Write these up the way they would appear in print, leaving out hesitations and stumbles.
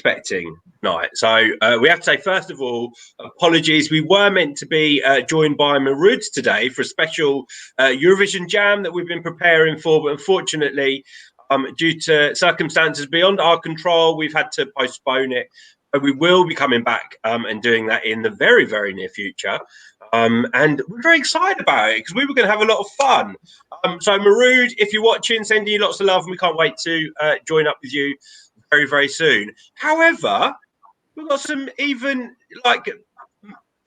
expecting tonight? So we have to say, first of all, apologies. We were meant to be joined by Marud today for a special Eurovision jam that we've been preparing for, but unfortunately, due to circumstances beyond our control, we've had to postpone it. We will be coming back and doing that in the very, very near future. And we're very excited about it because we were going to have a lot of fun. So Marud, if you're watching, sending you lots of love, and we can't wait to join up with you very, very soon. However, we've got some even, like,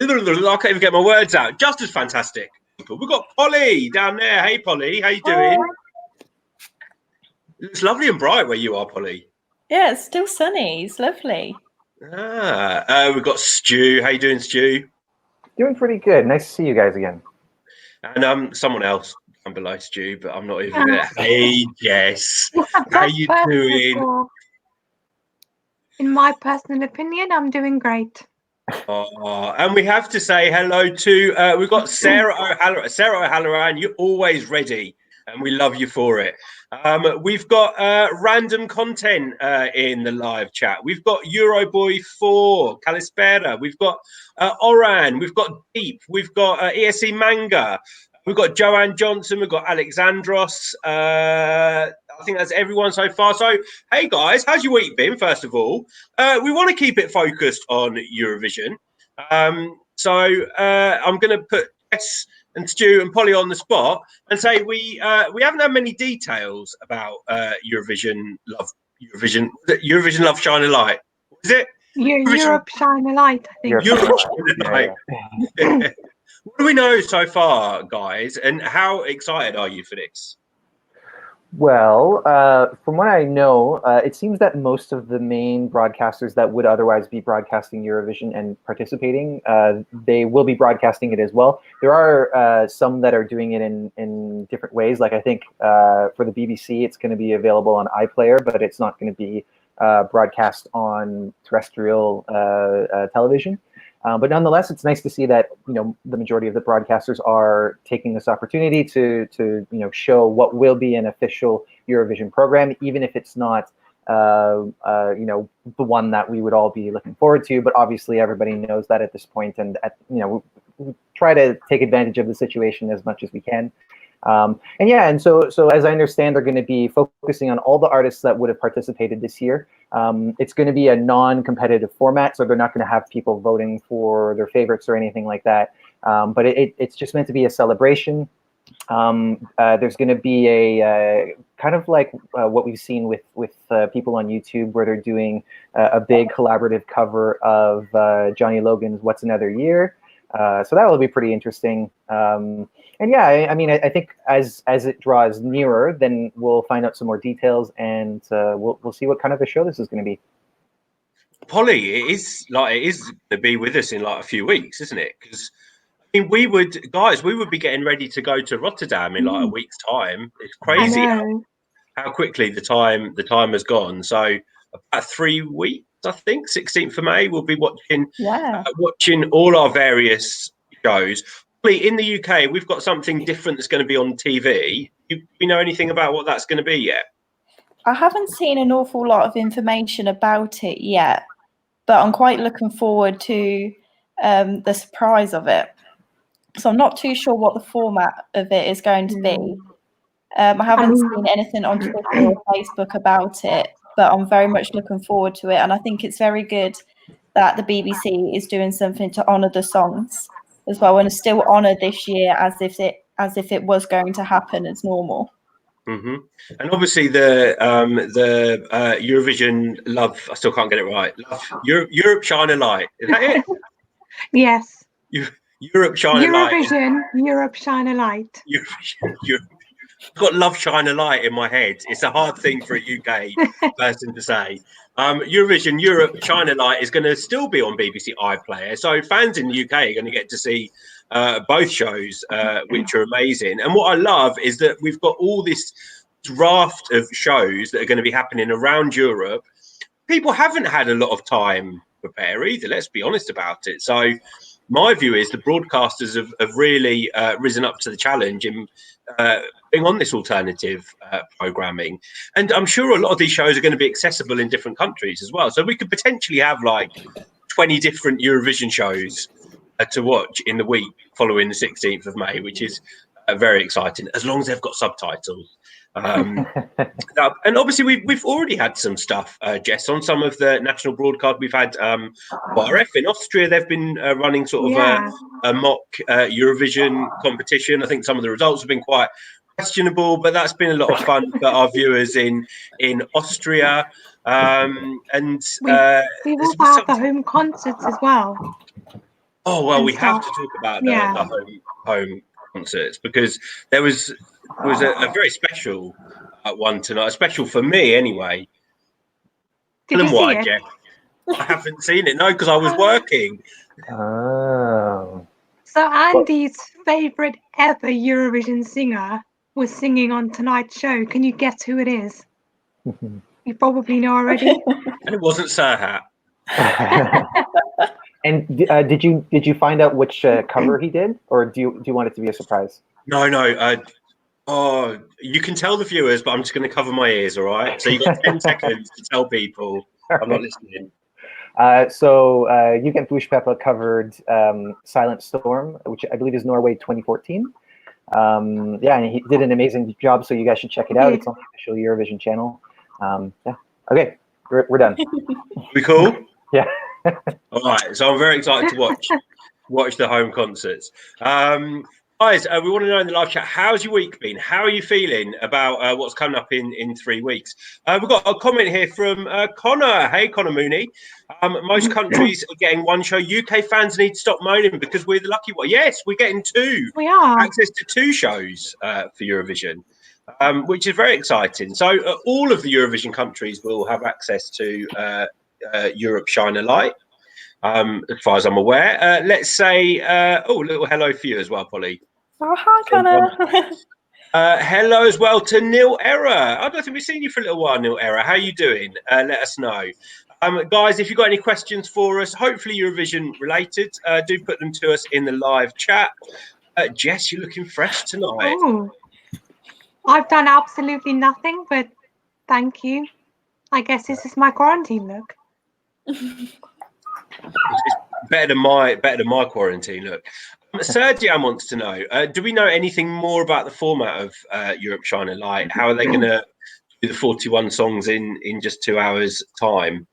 I can't even get my words out, just as fantastic people. We've got Polly down there. Hey, Polly, how you doing? It's lovely and bright where you are, Polly. Yeah, it's still sunny. It's lovely. We've got Stu. How you doing, Stu? Doing pretty good. Nice to see you guys again. And someone else down below Stu, but I'm not even gonna. Hey, Jess, how you doing? In my personal opinion, I'm doing great. Oh, and we have to say hello to we've got Sarah O'Halloran. Sarah O'Halloran, you're always ready, and we love you for it. We've got random content in the live chat. We've got Euroboy4, Kalispera. We've got Oran. We've got Deep. We've got ESC Manga. We've got Joanne Johnson. We've got Alexandros. I think that's everyone so far. So, hey guys, how's your week been? First of all, we want to keep it focused on Eurovision. So I'm going to put Jess and Stu and Polly on the spot and say we haven't had many details about Eurovision Love, Shine a Light. What is it? Europe Shine a Light, I think. Europe Shine a Light. Yeah. What do we know so far, guys? And how excited are you for this? Well, from what I know, it seems that most of the main broadcasters that would otherwise be broadcasting Eurovision and participating, they will be broadcasting it as well. There are some that are doing it in different ways. Like I think for the BBC, it's going to be available on iPlayer, but it's not going to be broadcast on terrestrial television. But nonetheless, it's nice to see that the majority of the broadcasters are taking this opportunity to show what will be an official Eurovision program, even if it's not the one that we would all be looking forward to. But obviously, everybody knows that at this point, and we try to take advantage of the situation as much as we can. And so as I understand, they're going to be focusing on all the artists that would have participated this year. It's going to be a non-competitive format, so they're not going to have people voting for their favorites or anything like that. But it's just meant to be a celebration. There's going to be a kind of like what we've seen with people on YouTube, where they're doing a big collaborative cover of Johnny Logan's "What's Another Year." So that will be pretty interesting. And yeah, I mean, I think as it draws nearer, then we'll find out some more details, and we'll see what kind of a show this is going to be. Polly, it is going to be with us in like a few weeks, isn't it? Because I mean, we would be getting ready to go to Rotterdam in like a week's time. It's crazy how quickly the time has gone. So about 3 weeks, I think, 16th of May, we'll be watching all our various shows. In the UK, we've got something different that's going to be on TV. Do you know anything about what that's going to be yet? I haven't seen an awful lot of information about it yet, but I'm quite looking forward to the surprise of it. So I'm not too sure what the format of it is going to be. I haven't seen anything on Twitter or Facebook about it, but I'm very much looking forward to it. And I think it's very good that the BBC is doing something to honour the songs as well, and still honour this year as if it was going to happen as normal. Mm-hmm. And obviously the Eurovision Love, I still can't get it right. Europe Shine a Light. Is that it? Yes. Europe Shine a Light. Eurovision, Europe Shine a Light. I've got Love Shine a Light in my head. It's a hard thing for a UK person to say. Eurovision Europe Shine a Light is going to still be on BBC iPlayer. So fans in the UK are going to get to see both shows, which are amazing. And what I love is that we've got all this raft of shows that are going to be happening around Europe. People haven't had a lot of time to prepare either, let's be honest about it. So my view is the broadcasters have really risen up to the challenge in being on this alternative programming. And I'm sure a lot of these shows are going to be accessible in different countries as well. So we could potentially have like 20 different Eurovision shows to watch in the week following the 16th of May, which is very exciting, as long as they've got subtitles. And obviously we've already had some stuff, Jess, on some of the national broadcast. We've had RF in Austria. They've been running sort of a mock Eurovision competition. I think some of the results have been quite questionable, but that's been a lot of fun for our viewers in Austria. And we've also had the home concerts as well. Oh well, we have to talk about the home concerts, because there was a very special one tonight, special for me anyway. Did you see it? Jeff? I haven't seen it, no, because I was working. Oh. So Andy's favourite ever Eurovision singer was singing on tonight's show. Can you guess who it is? You probably know already. And it wasn't Serhat. And did you find out which cover he did, or do you want it to be a surprise? No. Oh, you can tell the viewers, but I'm just going to cover my ears. All right. So you got 10 seconds to tell people I'm not listening. So Jugend Bushpeppa covered Silent Storm, which I believe is Norway 2014. Yeah, and he did an amazing job. So you guys should check it out. It's on the official Eurovision channel. Yeah. Okay, we're done. We cool? Yeah. All right. So I'm very excited to watch the home concerts. Guys, we want to know in the live chat, how's your week been? How are you feeling about what's coming up in 3 weeks? We've got a comment here from Connor. Hey, Connor Mooney. Most countries are getting one show. UK fans need to stop moaning because we're the lucky one. Yes, we're getting two. We are. Access to 2 shows for Eurovision, which is very exciting. So all of the Eurovision countries will have access to Europe Shine a Light. As far as I'm aware. Let's say, a little hello for you as well, Polly. Oh, hi, Connor. Hello as well to Neil Error. I don't think we've seen you for a little while, Neil Error. How are you doing? Let us know. Guys, if you've got any questions for us, hopefully Eurovision related, do put them to us in the live chat. Jess, you're looking fresh tonight. Oh, I've done absolutely nothing, but thank you. I guess this is my quarantine look. It's better than my quarantine look. Sergian wants to know, do we know anything more about the format of Europe Shine a Light? How are they going to do the 41 songs in just 2 hours time?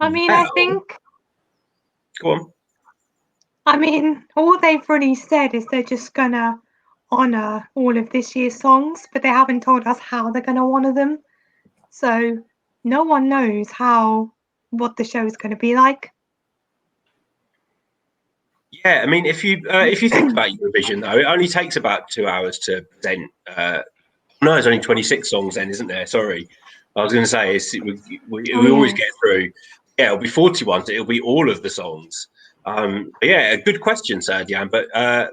I mean, I think... Go on. I mean, all they've really said is they're just going to honour all of this year's songs, but they haven't told us how they're going to honour them. So no one knows what the show is going to be like. Yeah, I mean, if you think about Eurovision, though, it only takes about 2 hours to present. No, it's only 26 songs then, isn't there? Sorry. I was going to say, we always get through. Yeah, it'll be 41, so it'll be all of the songs. Yeah, a good question, Sergian, but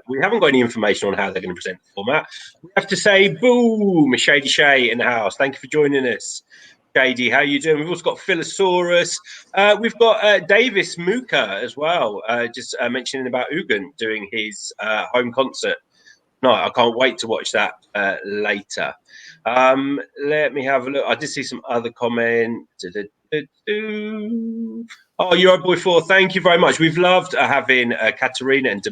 we haven't got any information on how they're going to present the format. We have to say, boom, Shady Shay in the house. Thank you for joining us. Shady, how you doing? We've also got Philosaurus. We've got Davis Muka as well, just mentioning about Ugent doing his home concert. No, I can't wait to watch that later. Let me have a look. I did see some other comments. Oh, Euroboy4, thank you very much. We've loved having Katerina and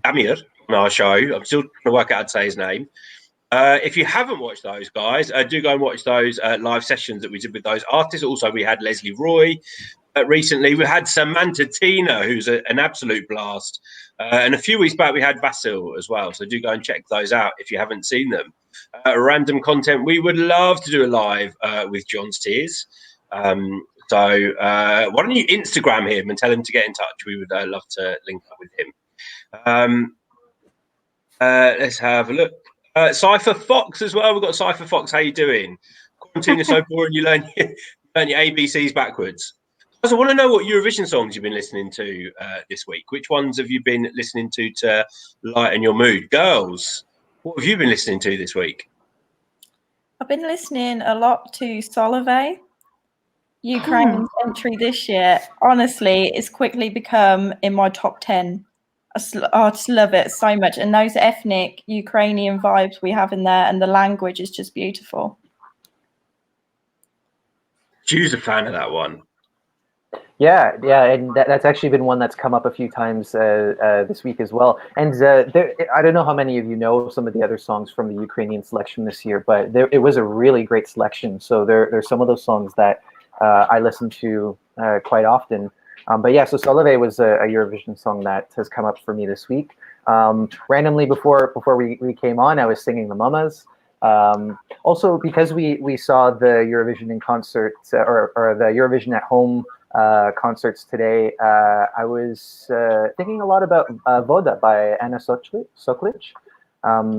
Amir on our show. I'm still trying to work out how to say his name. If you haven't watched those, guys, do go and watch those live sessions that we did with those artists. Also, we had Leslie Roy recently. We had Samantha Tina, who's an absolute blast. And a few weeks back, we had Vasil as well. So do go and check those out if you haven't seen them. Random content. We would love to do a live with John's Tears. So why don't you Instagram him and tell him to get in touch? We would love to link up with him. Let's have a look. Cypher Fox as well. We've got Cypher Fox. How you doing? Quarantine is so boring. You learn your ABCs backwards. I want to know what Eurovision songs you've been listening to this week. Which ones have you been listening to lighten your mood? Girls, what have you been listening to this week? I've been listening a lot to Solveig. Ukraine's entry this year, honestly, it's quickly become in my top 10. I just love it so much. And those ethnic Ukrainian vibes we have in there, and the language is just beautiful. Ju's a fan of that one. Yeah, and that's actually been one that's come up a few times this week as well. And I don't know how many of you know some of the other songs from the Ukrainian selection this year, but it was a really great selection. So there's some of those songs that I listen to quite often. But yeah, so Solove was a Eurovision song that has come up for me this week. Randomly before we came on, I was singing the Mamas. Also, because we saw the Eurovision in concert or the Eurovision at home concerts today, I was thinking a lot about Voda by Anna Soklic,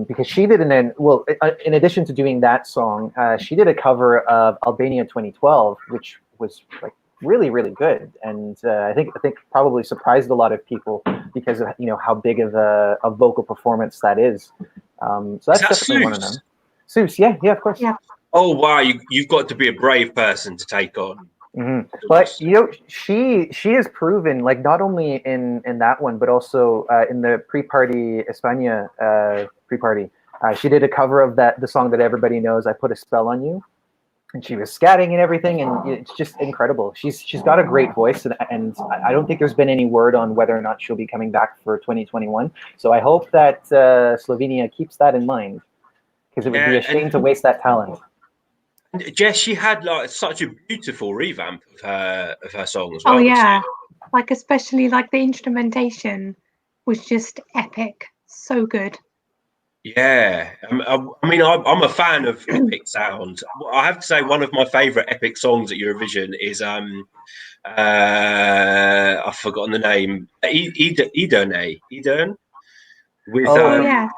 because she did in addition to doing that song, she did a cover of Albania 2012, which was like really, really good, and I think probably surprised a lot of people because of how big of a vocal performance that is. So that's definitely one of them. Seuss, yeah, of course. Yeah. Oh wow, you've got to be a brave person to take on. Mm-hmm. But she has proven, like, not only in that one, but also in the pre-party España pre-party, she did a cover of the song that everybody knows, "I Put a Spell on You," and she was scatting and everything, and it's just incredible. She's got a great voice, and I don't think there's been any word on whether or not she'll be coming back for 2021. So I hope that Slovenia keeps that in mind, because it would be a shame to waste that talent. Jess, she had like such a beautiful revamp of her song as well. Oh yeah, like especially like the instrumentation was just epic, so good. Yeah, I mean, I'm a fan of epic sound. I have to say, one of my favourite epic songs at Eurovision is I've forgotten the name, Edern with yeah.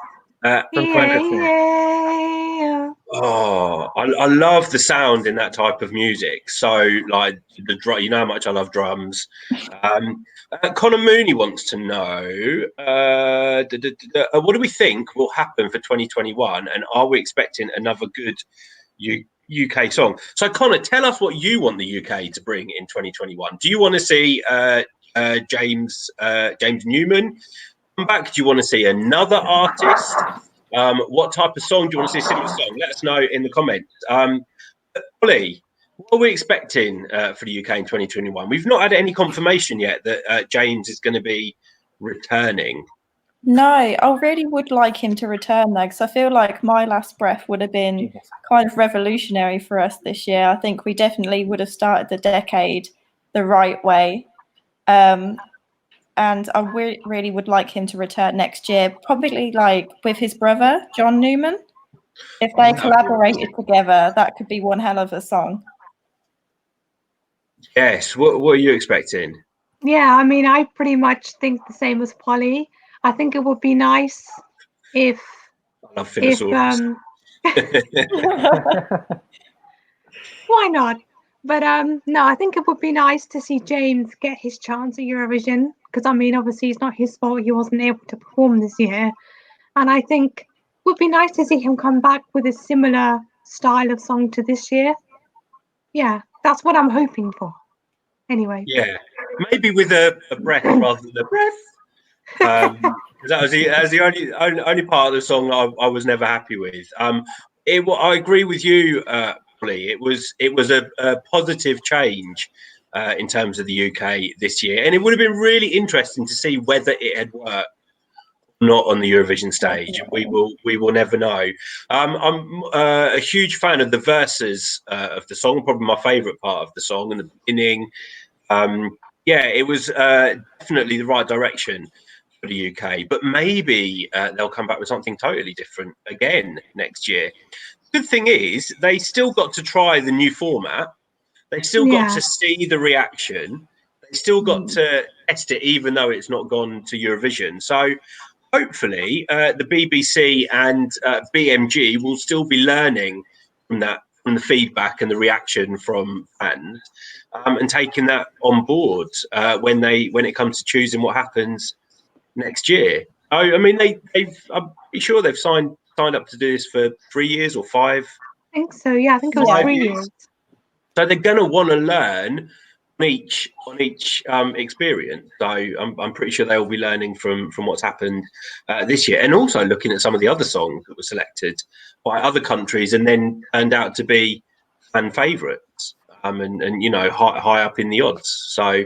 Oh, I love the sound in that type of music. So, like the drum, you know how much I love drums. Connor Mooney wants to know what do we think will happen for 2021, and are we expecting another good UK song? So, Connor, tell us what you want the UK to bring in 2021. Do you want to see James Newman come back? Do you want to see another artist? What type of song do you want to see? Sing a song? Let us know in the comments. Ollie, what are we expecting for the UK in 2021? We've not had any confirmation yet that James is going to be returning. No, I really would like him to return though, because I feel like My Last Breath would have been kind of revolutionary for us this year. I think we definitely would have started the decade the right way. And I really would like him to return next year, probably like with his brother, John Newman. If they collaborated together, that could be one hell of a song. Yes, what are you expecting? Yeah, I mean, I pretty much think the same as Polly. I think it would be nice if I love Philosopher's. Why not? But no, I think it would be nice to see James get his chance at Eurovision, because I mean, obviously it's not his fault he wasn't able to perform this year, and I think it would be nice to see him come back with a similar style of song to this year. Yeah, that's what I'm hoping for. Anyway. Yeah, maybe with a breath rather than a breath. That was the only part of the song I was never happy with. I agree with you, Polly. It was a positive change in terms of the UK this year, and it would have been really interesting to see whether it had worked or not on the Eurovision stage. We will never know. I'm a huge fan of the verses of the song. Probably my favourite part of the song in the beginning. Yeah, it was definitely the right direction for the UK, but maybe they'll come back with something totally different again next year. Good thing is they still got to try the new format. They still got to see the reaction. They still got to test it, even though it's not gone to Eurovision. So hopefully the BBC and BMG will still be learning from the feedback and the reaction from fans, and taking that on board when it comes to choosing what happens next year. I mean, I'm pretty sure they've signed up to do this for 3 years or 5. I think so. Yeah, I think it was 3 years. So they're going to want to learn on each experience. So I'm pretty sure they will be learning from what's happened this year, and also looking at some of the other songs that were selected by other countries and then turned out to be fan favourites, and you know, high up in the odds. So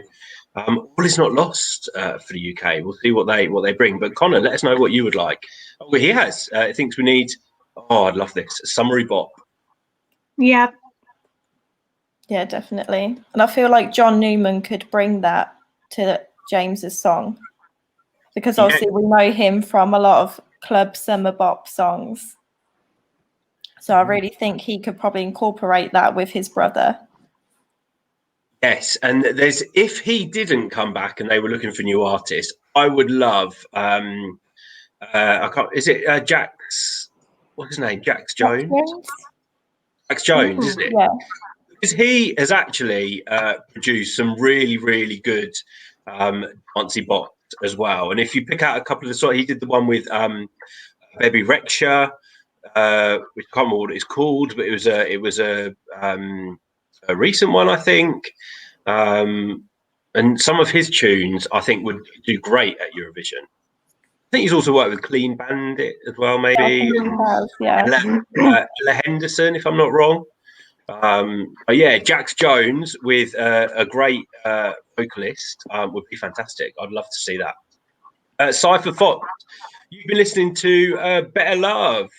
all is not lost for the UK. We'll see what they bring. But Connor, let us know what you would like. Oh, well, he has. Thinks we need. Oh, I'd love this. A summary bop. Yeah. Yeah, definitely. And I feel like John Newman could bring that to James's song, because obviously we know him from a lot of club summer bop songs. So I really think he could probably incorporate that with his brother. Yes, and if he didn't come back and they were looking for new artists, I would love. I can't. Is it Jax? What's his name? Jax Jones. Jax Jones, isn't it? Yeah. Because he has actually produced some really, really good dancey bops as well. And if you pick out a couple of the songs, he did the one with Baby Rexha, which I can't remember what it's called, but it was a recent one, I think. And some of his tunes, I think, would do great at Eurovision. I think he's also worked with Clean Bandit as well, maybe. Yeah. Ella Henderson, if I'm not wrong. Yeah, Jax Jones with a great vocalist would be fantastic. I'd love to see that. Cypher Fox, you've been listening to Better Love,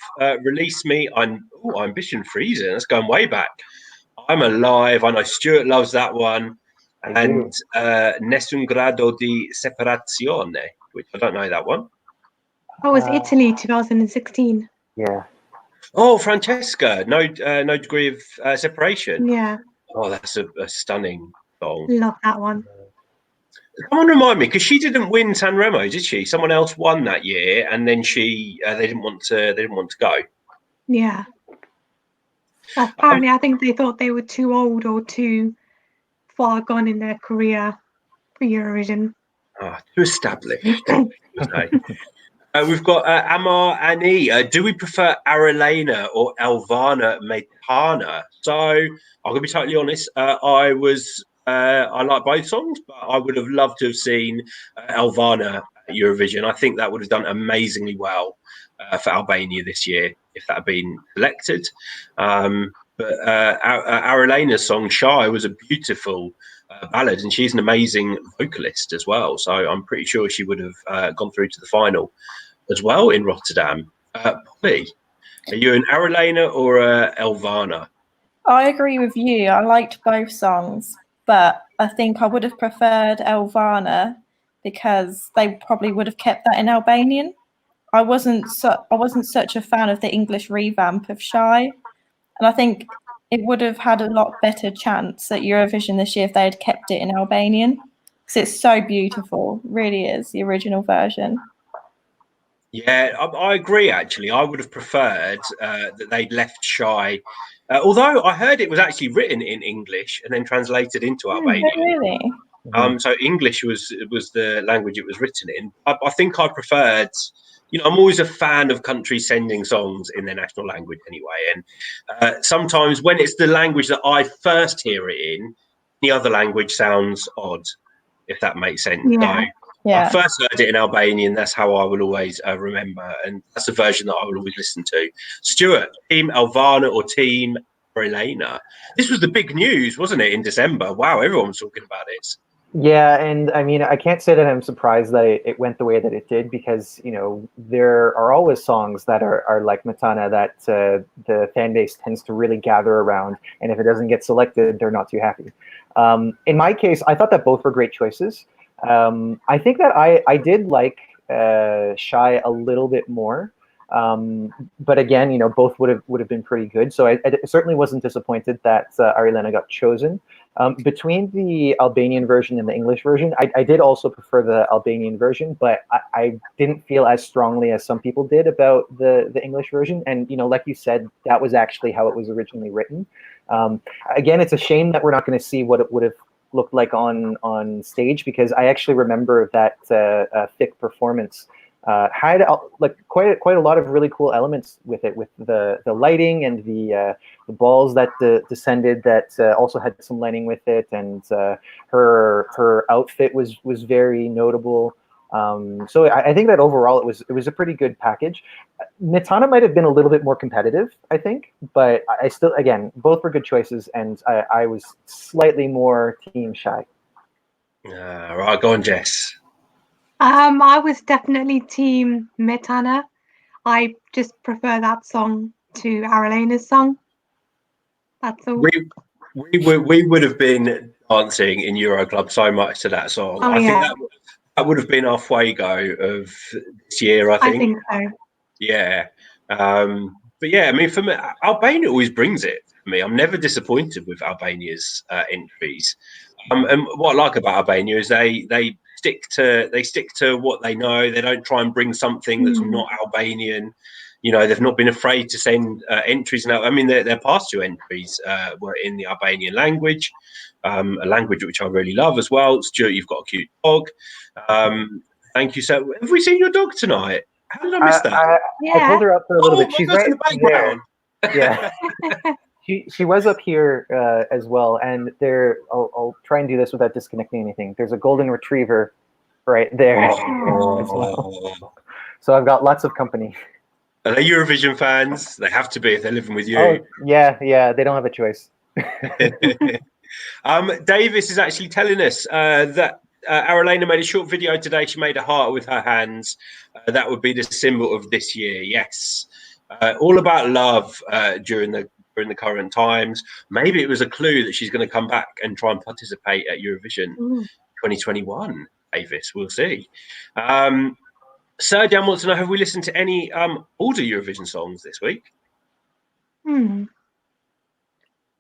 Release Me. Ambition Freezing. That's going way back. I'm Alive. I know Stuart loves that one. And Nessun Grado di Separazione, which I don't know that one. Oh, it was Italy 2016. Yeah. Oh, Francesca, no degree of separation. Yeah. Oh, that's a stunning song. Love that one. Someone remind me, because she didn't win Sanremo, did she? Someone else won that year, and then they didn't want to go. Yeah. Apparently, I think they thought they were too old or too far gone in their career for Eurovision. Too established. We've got Amar Ani. Do we prefer Arelena or Elvana Metana? So I'm gonna be totally honest. I like both songs, but I would have loved to have seen Elvana at Eurovision. I think that would have done amazingly well for Albania this year if that had been selected. But Arelena's song "Shy" was a beautiful ballad, and she's an amazing vocalist as well. So I'm pretty sure she would have gone through to the final as well in Rotterdam. Polly, are you an Arelena or a Elvana? I agree with you. I liked both songs, but I think I would have preferred Elvana because they probably would have kept that in Albanian. I wasn't such a fan of the English revamp of Shy, and I think it would have had a lot better chance at Eurovision this year if they had kept it in Albanian, because it's so beautiful. It really is, the original version. Yeah, I agree. Actually, I would have preferred that they'd left Shy. Although I heard it was actually written in English and then translated into Albanian. Really? So English was the language it was written in. I think I preferred. You know, I'm always a fan of countries sending songs in their national language anyway. And sometimes when it's the language that I first hear it in, the other language sounds odd, if that makes sense. Yeah. So I first heard it in Albanian. That's how I will always remember. And that's the version that I will always listen to. Stuart, Team Elvana or Team Elena? This was the big news, wasn't it, in December? Wow, everyone was talking about it. Yeah, and I mean, I can't say that I'm surprised that it went the way that it did, because, you know, there are always songs that are like Matana that the fan base tends to really gather around, and if it doesn't get selected, they're not too happy. In my case, I thought that both were great choices. I think that I did like Shy a little bit more. But again, you know, both would have been pretty good. So I certainly wasn't disappointed that Arelena got chosen. Between the Albanian version and the English version, I did also prefer the Albanian version, but I didn't feel as strongly as some people did about the English version. And, you know, like you said, that was actually how it was originally written. Again, it's a shame that we're not going to see what it would have looked like on stage, because I actually remember that thick performance had like quite a lot of really cool elements with it, with the lighting and the balls that descended that also had some lighting with it, and her outfit was very notable. So I think that overall it was a pretty good package. Nitana might have been a little bit more competitive, I think, but I still, again, both were good choices, and I was slightly more team shy. Right, go on, Jess. I was definitely team Metana. I just prefer that song to Aralena's song. That's all. We would have been dancing in Euro Club so much to that song. Oh, I think yeah. that would have been our fuego of this year. I think so. Yeah. But yeah, I mean, for me, Albania always brings it for me. I'm never disappointed with Albania's entries. And what I like about Albania is they stick to what they know. They don't try and bring something that's not Albanian. You know, they've not been afraid to send entries. Now, I mean, their past two entries were in the Albanian language, a language which I really love as well. Stuart, you've got a cute dog. Thank you. So, have we seen your dog tonight? How did I miss that? I pulled her up for a little bit. She's right in the background. There. Yeah. She was up here as well, and I'll try and do this without disconnecting anything. There's a golden retriever right there as well. So I've got lots of company. Are they Eurovision fans? They have to be if they're living with you. Oh, yeah, they don't have a choice. Davis is actually telling us that Aralena made a short video today. She made a heart with her hands. That would be the symbol of this year. Yes, all about love during the current times. Maybe it was a clue that she's going to come back and try and participate at Eurovision 2021. Davis, we'll see. Serjan wants to know: have we listened to any older Eurovision songs this week?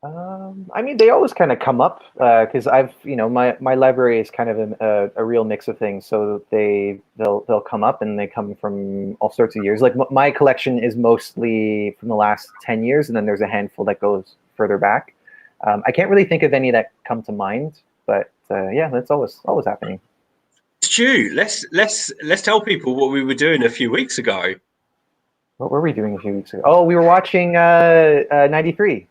I mean, they always kind of come up because my library is kind of a real mix of things. So they'll come up, and they come from all sorts of years. Like my collection is mostly from the last 10 years, and then there's a handful that goes further back. I can't really think of any that come to mind, but yeah, that's always happening. Stu, let's tell people what we were doing a few weeks ago. What were we doing a few weeks ago? Oh, we were watching 93.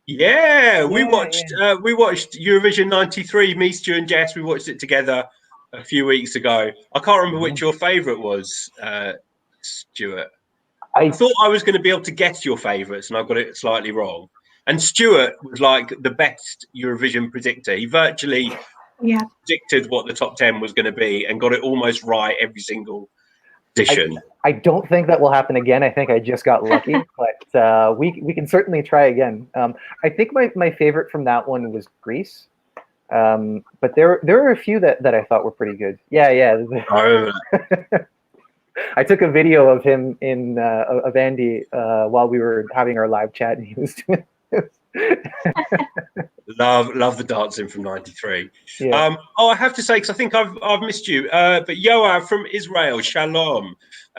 Yeah, we watched Eurovision '93. Me, Stu, and Jess. We watched it together a few weeks ago. I can't remember which your favourite was, Stuart. I thought I was going to be able to guess your favourites, and I got it slightly wrong. And Stuart was like the best Eurovision predictor. He virtually predicted what the top 10 was going to be and got it almost right every single edition. I don't think that will happen again. I think I just got lucky, but we can certainly try again. I think my favorite from that one was Greece, but there were a few that I thought were pretty good. Yeah. I remember that. I took a video of him of Andy while we were having our live chat, and he was doing this. Love the dancing from '93. Yeah. I have to say, because I think I've missed you, but Yoav from Israel, Shalom.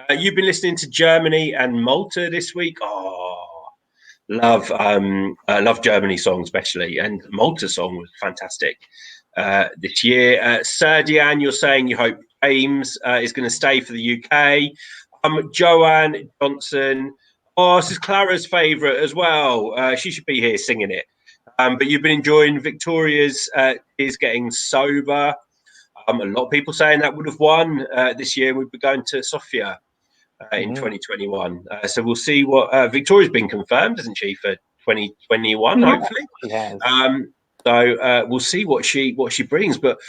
You've been listening to Germany and Malta this week. Oh, love Germany song especially, and Malta song was fantastic this year. Serdian, you're saying you hope James is going to stay for the UK. Joanne Johnson. Oh, this is Clara's favourite as well. She should be here singing it. But you've been enjoying Victoria's is getting sober. A lot of people saying that would have won this year. We'd be going to Sofia in 2021. So we'll see what Victoria's been confirmed, hasn't she, for 2021, hopefully. She has. So we'll see what she brings. But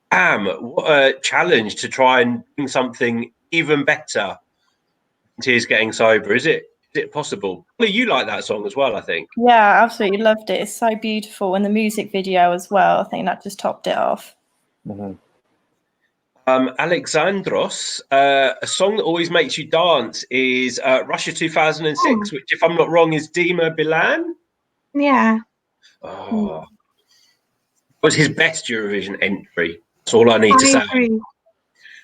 what a challenge to try and bring something even better. Tears getting sober. Is it possible? Well, you like that song as well, I think. Yeah, absolutely loved it. It's so beautiful, and the music video as well. I think that just topped it off. Alexandros, a song that always makes you dance is Russia 2006, which, if I'm not wrong, is Dima Bilan. Yeah. Oh, was his best Eurovision entry. That's all I need to say.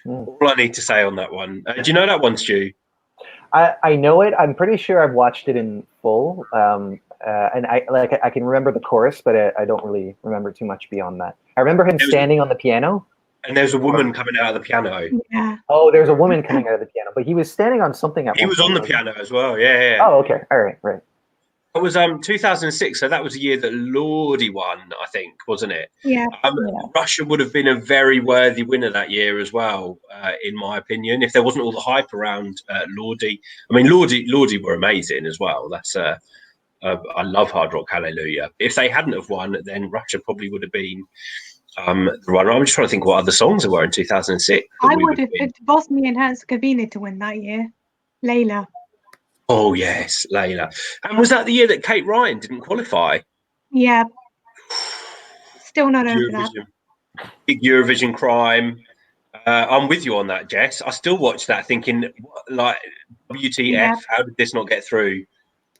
All I need to say on that one. Do you know that one, Stu? I know it. I'm pretty sure I've watched it in full, and I can remember the chorus, but I don't really remember too much beyond that. I remember him standing on the piano. And there's a woman coming out of the piano. Yeah. Oh, there's a woman coming out of the piano, but he was standing on something at He one was point. on the piano as well. Yeah. Oh, okay. All right. Right. It was 2006, so that was the year that Lordi won, I think, wasn't it? Yeah. Russia would have been a very worthy winner that year as well, in my opinion, if there wasn't all the hype around Lordi. I mean, Lordi were amazing as well. That's I love Hard Rock Hallelujah. If they hadn't have won, then Russia probably would have been the runner. I'm just trying to think what other songs there were in 2006. I would have picked Bosnia and Herzegovina to win that year. Layla. Oh yes, Layla. And was that the year that Kate Ryan didn't qualify? Yeah. Still not over that. Big Eurovision crime. I'm with you on that, Jess. I still watch that thinking, like, WTF, Yeah. how did this not get through?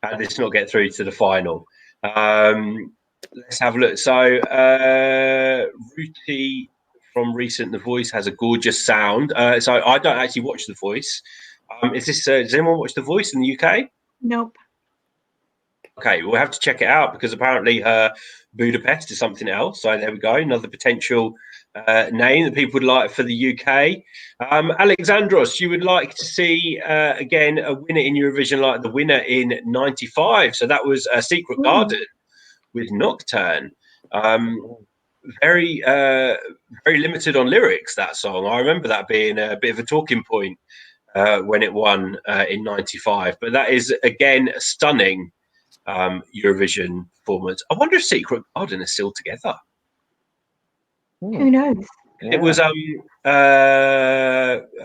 How did this not get through to the final? Let's have a look. So, Ruti from Recent The Voice has a gorgeous sound. So I don't actually watch The Voice. Does anyone watch The Voice in the UK? Nope. Okay, we'll have to check it out because apparently her Budapest is something else. So there we go, another potential name that people would like for the UK. Alexandros, you would like to see again a winner in Eurovision like the winner in '95. So that was Secret Garden with Nocturne. Very limited on lyrics, that song. I remember that being a bit of a talking point when it won in '95. But that is again stunning. Eurovision performance. I wonder if Secret Garden is still together. Who knows? Yeah. It was I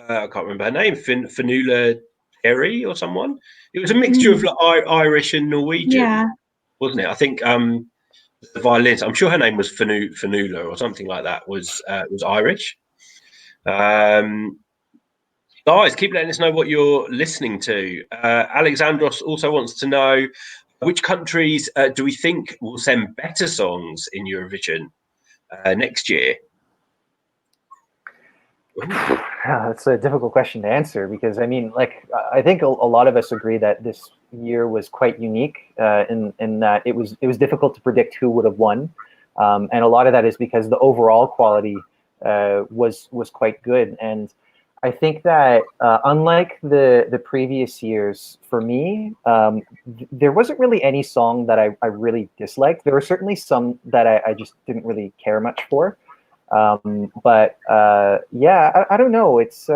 can't remember her name, Fionnuala Terry or someone. It was a mixture of like Irish and Norwegian, wasn't it? I think the violinist, I'm sure her name was Fionnuala or something like that, was Irish. Guys, keep letting us know what you're listening to. Alexandros also wants to know which countries do we think will send better songs in Eurovision next year? That's a difficult question to answer because I mean, like, I think a lot of us agree that this year was quite unique in that it was difficult to predict who would have won, and a lot of that is because the overall quality was quite good. And I think that unlike the previous years, for me, there wasn't really any song that I really disliked. There were certainly some that I just didn't really care much for. But yeah, I don't know. It's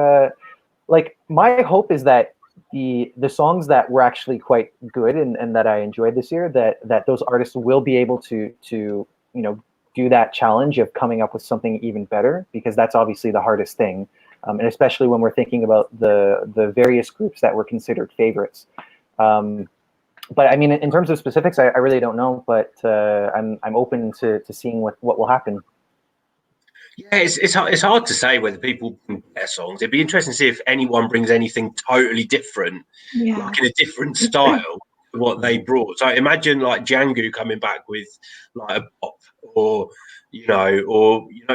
like my hope is that the songs that were actually quite good and that I enjoyed this year, that those artists will be able to do that challenge of coming up with something even better, because that's obviously the hardest thing. And especially when we're thinking about the various groups that were considered favorites. But I mean, in terms of specifics, I really don't know. But I'm open to seeing what will happen. Yeah, it's hard to say whether people bring better songs. It'd be interesting to see if anyone brings anything totally different, like in a different style to what they brought. So imagine like Django coming back with like a pop, or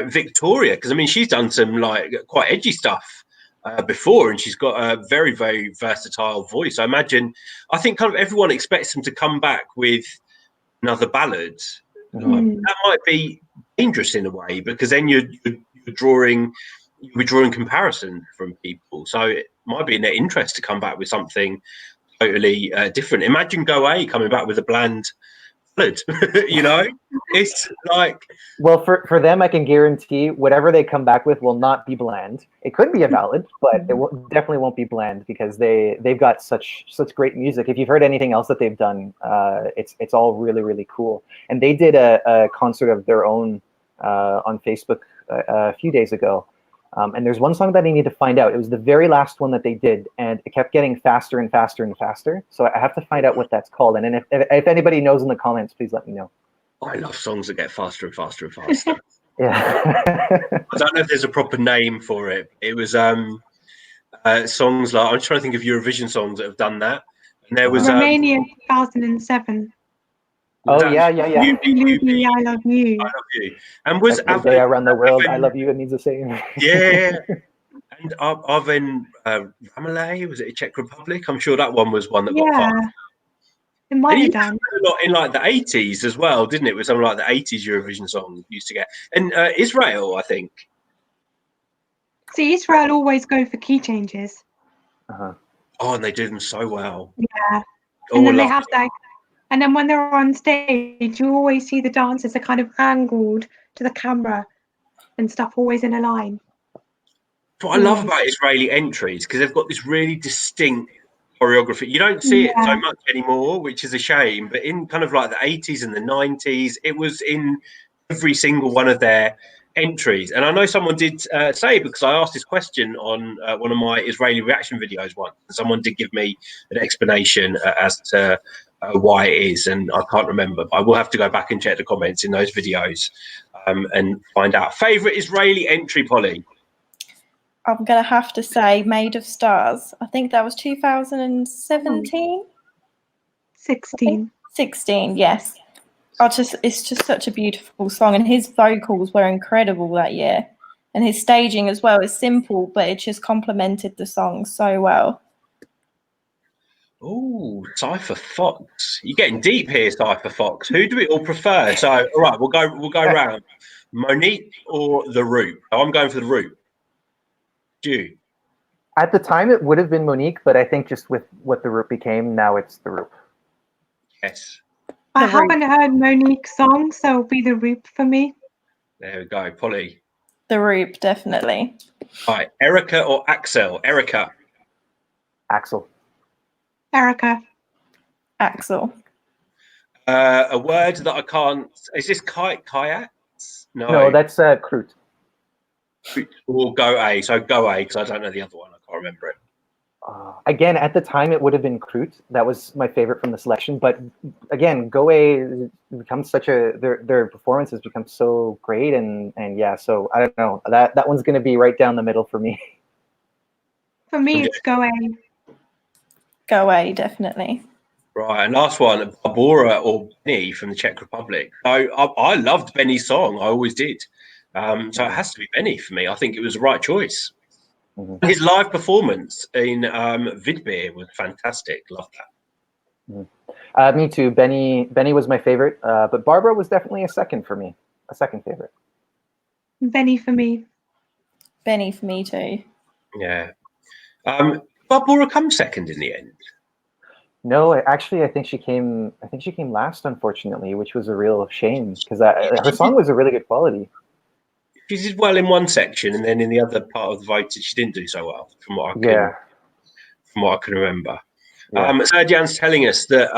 Victoria, because I mean she's done some like quite edgy stuff before, and she's got a very, very versatile voice. I think kind of everyone expects them to come back with another ballad. That might be dangerous in a way, because then you're drawing comparison from people. So it might be in their interest to come back with something totally different. Imagine Go A coming back with a bland ballad. It's like, well, for them, I can guarantee whatever they come back with will not be bland. It could be a ballad, but it definitely won't be bland, because they've got such great music. If you've heard anything else that they've done, it's all really, really cool. And they did a concert of their own on Facebook a few days ago. And there's one song that I need to find out. It was the very last one that they did, and it kept getting faster and faster and faster. So I have to find out what that's called. And then if anybody knows in the comments, please let me know. I love songs that get faster and faster and faster. Yeah. I don't know if there's a proper name for it. It was songs like, I'm trying to think of Eurovision songs that have done that. And there was Romania 2007. Oh yeah. Luby, I love you. I love you. And was Day around the world, I love you. It means the same. Yeah. And Arven Ramalay, was it Czech Republic? I'm sure that one was one that got fast. It might have done a lot in like the 80s as well, didn't it? With something like the 80s Eurovision song used to get. And Israel, I think. See, Israel always go for key changes. Uh-huh. Oh, and they do them so well. Yeah. Oh, And then they love have that. And then when they're on stage, you always see the dancers are kind of angled to the camera and stuff, always in a line. what I love about Israeli entries, because they've got this really distinct choreography. You don't see it so much anymore, which is a shame. But in kind of like the 80s and the 90s, it was in every single one of their entries. And I know someone did say, because I asked this question on one of my Israeli reaction videos once, and someone did give me an explanation as to why it is. And I can't remember, but I will have to go back and check the comments in those videos and find out. Favorite Israeli entry, Polly? I'm going to have to say Made of Stars. I think that was 2017? 16. 16, yes. It's just such a beautiful song, and his vocals were incredible that year. And his staging as well is simple, but it just complemented the song so well. Oh, Cypher Fox. You're getting deep here, Cypher Fox. Who do we all prefer? So, all right, we'll go round. Monique or the Root? Oh, I'm going for the Root. You? At the time, it would have been Monique, but I think just with what the Root became, now it's the Root. Yes. I haven't heard Monique's song, so it'll be the Roop for me. There we go, Polly. The Roop, definitely. All right, Erica or Axel? Erica. Axel. Erica. Axel. A word that I can't. Is this kayaks? No, that's Kroot. Or go A. So go A, because I don't know the other one. I can't remember it. Again, at the time, it would have been Kroot. That was my favorite from the selection. But again, Go A becomes such a their performance has become so great, and yeah. So I don't know, that one's going to be right down the middle for me. For me, it's Go A. Go A, definitely. Right, and last one, Barbora or Benny from the Czech Republic. So I loved Benny's song. I always did. So it has to be Benny for me. I think it was the right choice. Mm-hmm. His live performance in Vidbeer was fantastic. Love that. Mm-hmm. Me too. Benny was my favorite, but Barbara was definitely a second for me. A second favorite. Benny for me. Benny for me too. Yeah. Barbora comes second in the end. No, actually, I think she came last, unfortunately, which was a real shame because her song was a really good quality. She did well in one section, and then in the other part of the voting, she didn't do so well, from what I can remember. Yeah. Serjan's telling us that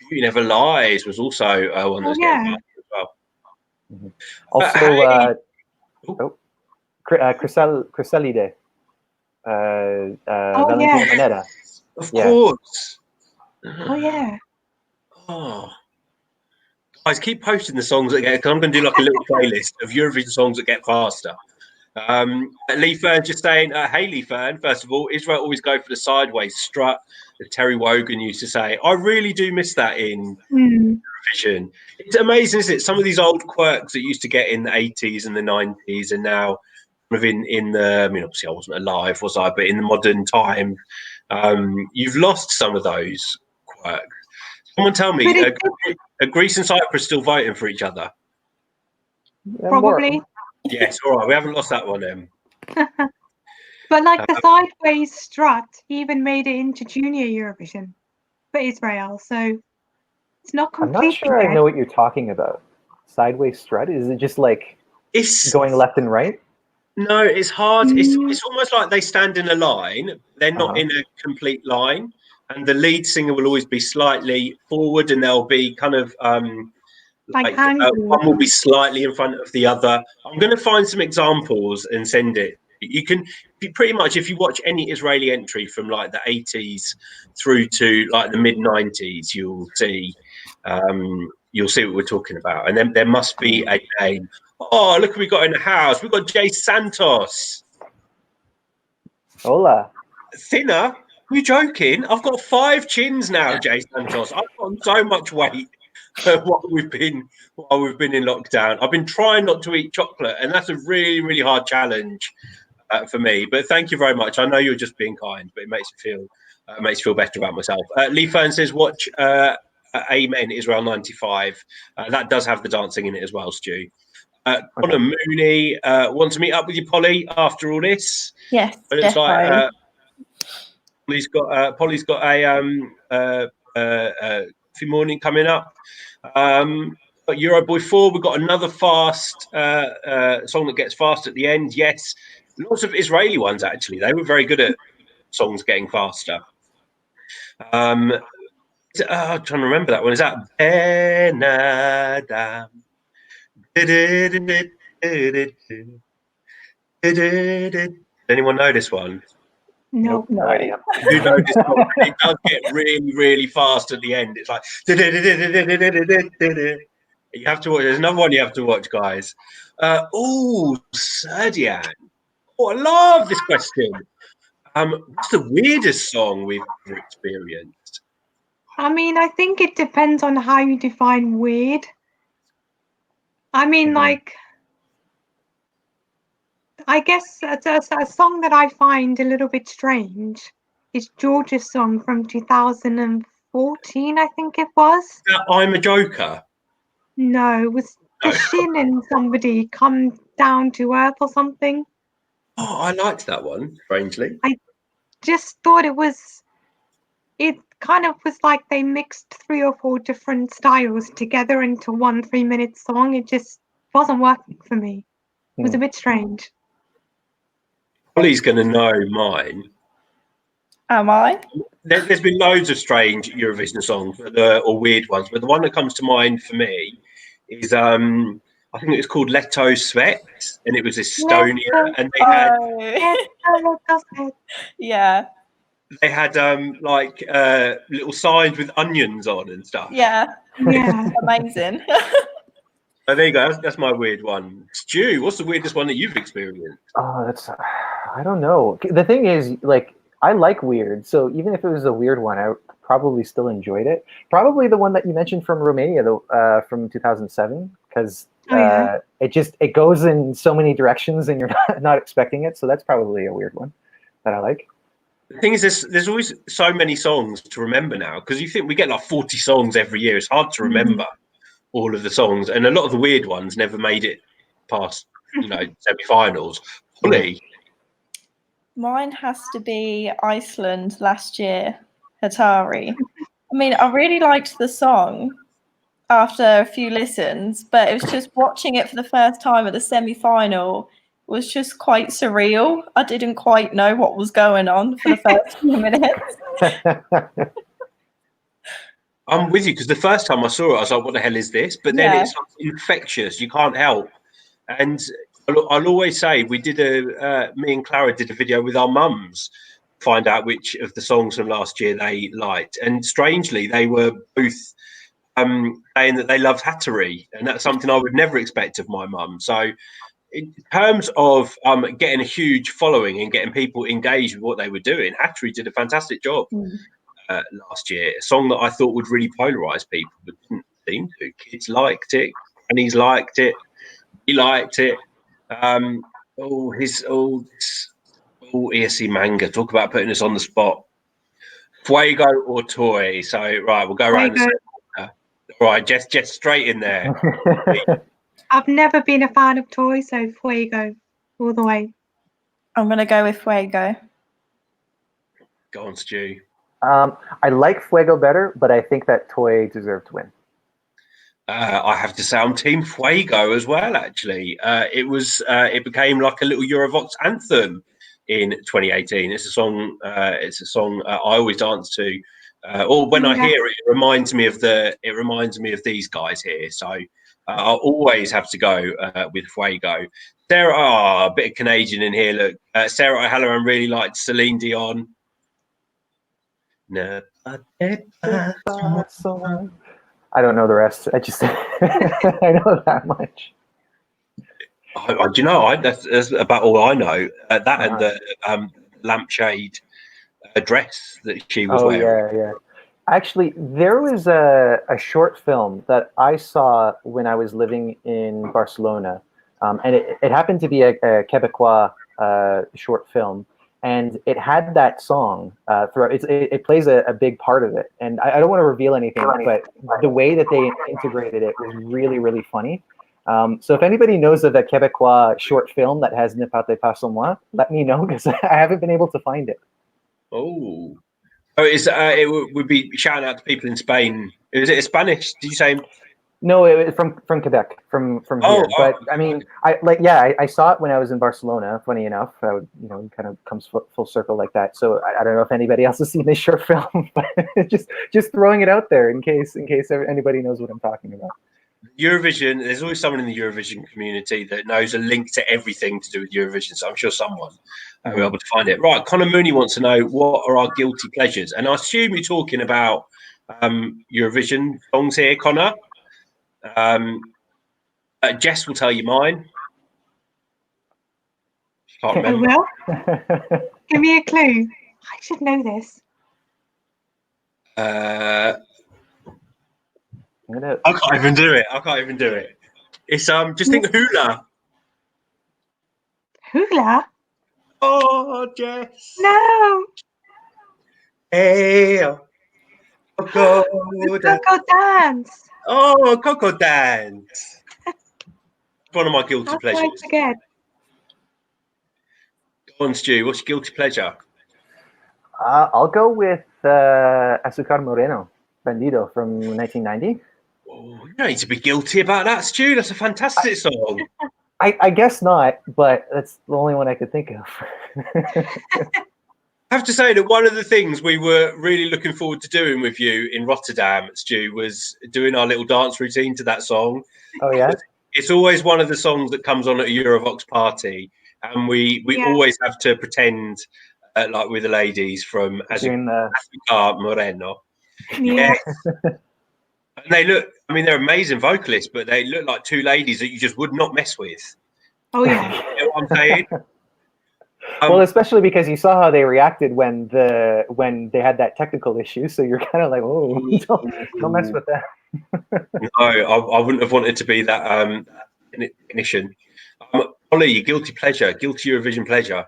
Beauty Never Lies was also one that was getting voted as well. Mm-hmm. Also, Chrysalide, Valentina Moneta. Of course. Oh yeah. Oh. Guys, keep posting the songs that get, because I'm going to do like a little playlist of Eurovision songs that get faster. Lee Fern just saying, hey Lee Fern, first of all, Israel always go for the sideways strut that Terry Wogan used to say. I really do miss that in Eurovision. It's amazing, isn't it? Some of these old quirks that used to get in the 80s and the 90s and now in the, I mean, obviously I wasn't alive, was I? But in the modern time, you've lost some of those quirks. Someone tell me, are Greece and Cyprus still voting for each other? Probably. Yes, all right. We haven't lost that one then. But like the sideways strut, he even made it into Junior Eurovision for Israel. So it's not completely I'm not sure I know what you're talking about. Sideways strut? Is it just like it's going left and right? No, it's hard. It's almost like they stand in a line. They're not in a complete line. And the lead singer will always be slightly forward, and they'll be kind of one will be slightly in front of the other. I'm going to find some examples and send it. You can pretty much, if you watch any Israeli entry from like the 80s through to like the mid 90s, you'll see what we're talking about. And then there must be a name. Oh, look what we got in the house. We've got Jay Santos. Hola. Thinner? Are you joking? I've got 5 chins now, Jay Santos. I've got so much weight while we've been in lockdown. I've been trying not to eat chocolate, and that's a really, really hard challenge for me. But thank you very much. I know you're just being kind, but it makes me feel better about myself. Lee Fern says, watch Amen Israel 95. That does have the dancing in it as well, Stu. Connor Mooney wants to meet up with you, Polly, after all this. Yes, But it's definitely. like Polly's got a coffee morning coming up. But Euro Boy 4, we've got another fast song that gets fast at the end. Yes, lots of Israeli ones actually. They were very good at songs getting faster. I'm trying to remember that one. Is that Ben Adam? Anyone know this one? No. No idea. You know this song. It does get really, really fast at the end. It's like you have to watch. There's another one you have to watch, guys. Serdian. Oh, I love this question. What's the weirdest song we've ever experienced? I mean, I think it depends on how you define weird. I mean, like, I guess a song that I find a little bit strange is George's song from 2014, I think it was. I'm a Joker. No, it was No. the Shin and somebody come down to earth or something. Oh, I liked that one, strangely. I just thought it kind of was like they mixed 3 or 4 different styles together into one 3-minute song. It just wasn't working for me. It was a bit strange. Polly's going to know mine. Am I? There's been loads of strange Eurovision songs or weird ones, but the one that comes to mind for me is I think it was called Leto Svet, and it was Estonia, and they had Yeah. they had like little signs with onions on and stuff. Yeah. Yeah. Amazing. So there you go. That's my weird one. Stu, what's the weirdest one that you've experienced? Oh, I don't know. The thing is, like, I like weird, so even if it was a weird one, I probably still enjoyed it. Probably the one that you mentioned from Romania, from 2007, because it goes in so many directions and you're not expecting it. So that's probably a weird one that I like. The thing is, there's always so many songs to remember now, because you think we get like 40 songs every year. It's hard to remember all of the songs, and a lot of the weird ones never made it past, semi-finals. Polly? Mine has to be Iceland last year, Hatari. I mean, I really liked the song after a few listens, but it was just watching it for the first time at the semi-final was just quite surreal. I didn't quite know what was going on for the first few minutes. I'm with you, because the first time I saw it, I was like, what the hell is this? But then it's infectious. You can't help. And I'll always say, me and Clara did a video with our mums, find out which of the songs from last year they liked. And strangely, they were both saying that they loved Hattery. And that's something I would never expect of my mum. So in terms of getting a huge following and getting people engaged with what they were doing, Hattery did a fantastic job. Last year, a song that I thought would really polarize people, but didn't seem to. Kids liked it, grannies liked it, he liked it. ESC manga. Talk about putting us on the spot. Fuego or Toy? So right, we'll go around the same. All right, Jess, straight in there. I've never been a fan of Toy, so Fuego all the way. I'm gonna go with Fuego. Go on, Stu. I like Fuego better, but I think that Toy deserved to win. I have to say I'm Team Fuego as well. Actually, it became like a little Eurovoxx anthem in 2018. It's a song. I always dance to, or when I hear it, it reminds me of these guys here. So I'll always have to go with Fuego. Sarah, a bit of Canadian in here. Look, Sarah O'Halloran really liked Celine Dion. No, I don't know the rest. I just I know that much. Do you know? That's about all I know. And the lampshade dress that she was wearing. Yeah. Actually, there was a short film that I saw when I was living in Barcelona, and it happened to be a Quebecois short film. And it had that song throughout. It plays a big part of it. And I don't want to reveal anything, but the way that they integrated it was really, really funny. So if anybody knows of a Quebecois short film that has Ne partez pas sans moi, let me know, because I haven't been able to find it. Oh, it would be shouting out to people in Spain. Is it Spanish? Did you say? No, from Quebec, from here. But I mean, I saw it when I was in Barcelona. Funny enough, kind of comes full circle like that. So I don't know if anybody else has seen this short film, but just throwing it out there in case anybody knows what I'm talking about. Eurovision. There's always someone in the Eurovision community that knows a link to everything to do with Eurovision. So I'm sure someone will be able to find it. Right, Connor Mooney wants to know what are our guilty pleasures, and I assume you're talking about Eurovision songs here, Connor. Jess will tell you mine. Can't remember. I will. Give me a clue. I should know this. I can't even do it. It's just think hula. Hula? Oh, Jess. No. Hey, Coco Dance. Oh, Coco Dance. One of my guilty pleasures. I forget. Go on, Stu. What's your guilty pleasure? I'll go with Azúcar Moreno, Bandido from 1990. Oh, you don't need to be guilty about that, Stu. That's a fantastic song. I guess not, but that's the only one I could think of. I have to say that one of the things we were really looking forward to doing with you in Rotterdam, Stu, was doing our little dance routine to that song. Oh, yeah? It's always one of the songs that comes on at a Eurovoxx party, and we always have to pretend like we're the ladies from Azúcar Moreno. Yeah. And they look, I mean, they're amazing vocalists, but they look like two ladies that you just would not mess with. Oh, yeah. You know what I'm saying? Well, especially because you saw how they reacted when they had that technical issue, so you're kind of like, oh, don't mess with that. No, I wouldn't have wanted to be that technician. Ollie, your guilty Eurovision pleasure.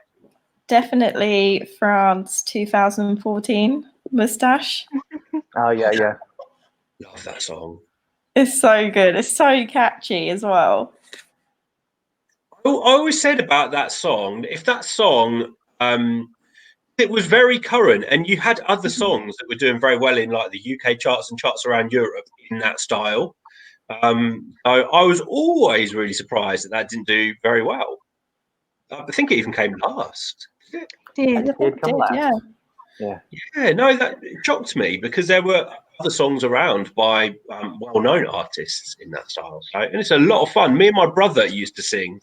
Definitely France 2014 Moustache. Oh yeah. Love that song. It's so good. It's so catchy as well. I always said about that song, if that song it was very current, and you had other songs that were doing very well in like the UK charts and charts around Europe in that style. I was always really surprised that didn't do very well. I think it even came last. It did come last. Yeah. No, that shocked me because there were other songs around by well-known artists in that style. So, and it's a lot of fun. Me and my brother used to sing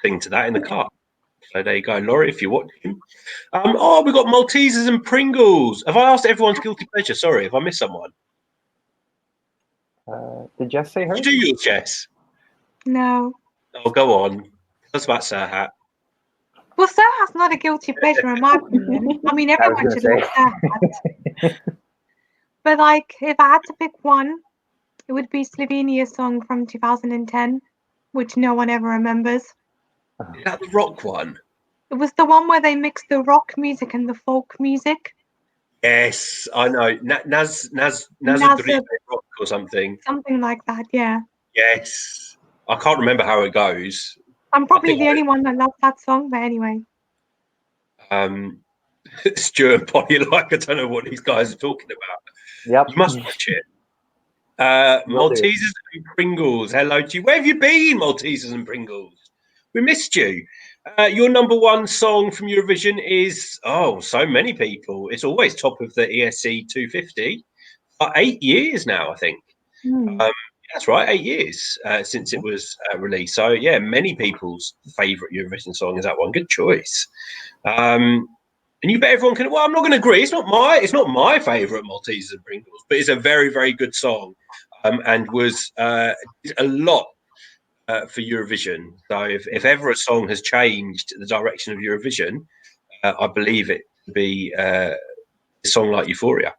to that in the car. So there you go, Laurie, if you're watching. We've got Maltesers and Pringles. Have I asked everyone's guilty pleasure? Sorry, if I missed someone. Did Jess say her? Did you do yours, Jess? No. Oh, go on. That's about Serhat. Well, Serhat's not a guilty pleasure in my opinion. I mean, everyone should love Serhat. But like, if I had to pick one, it would be Slovenia's song from 2010, which no one ever remembers. Is that the rock one? It was the one where they mixed the rock music and the folk music. Yes, I know. Nazadri rock or something. Something like that, yeah. Yes. I can't remember how it goes. I'm probably the only one that loves that song, but anyway. Stuart and Polly, like, I don't know what these guys are talking about. Yep. You must watch it. Maltesers and Pringles. Hello to you. Where have you been, Maltesers and Pringles? We missed you. Your number one song from Eurovision is, so many people. It's always top of the ESC 250. 8 years now, I think. That's right, 8 years since it was released. So, yeah, many people's favourite Eurovision song is that one. Good choice. And you bet everyone can. Well, I'm not going to agree. It's not my favourite Maltesers and Pringles, but it's a very, very good song, and was a lot for Eurovision. So, if ever a song has changed the direction of Eurovision, I believe it to be a song like Euphoria.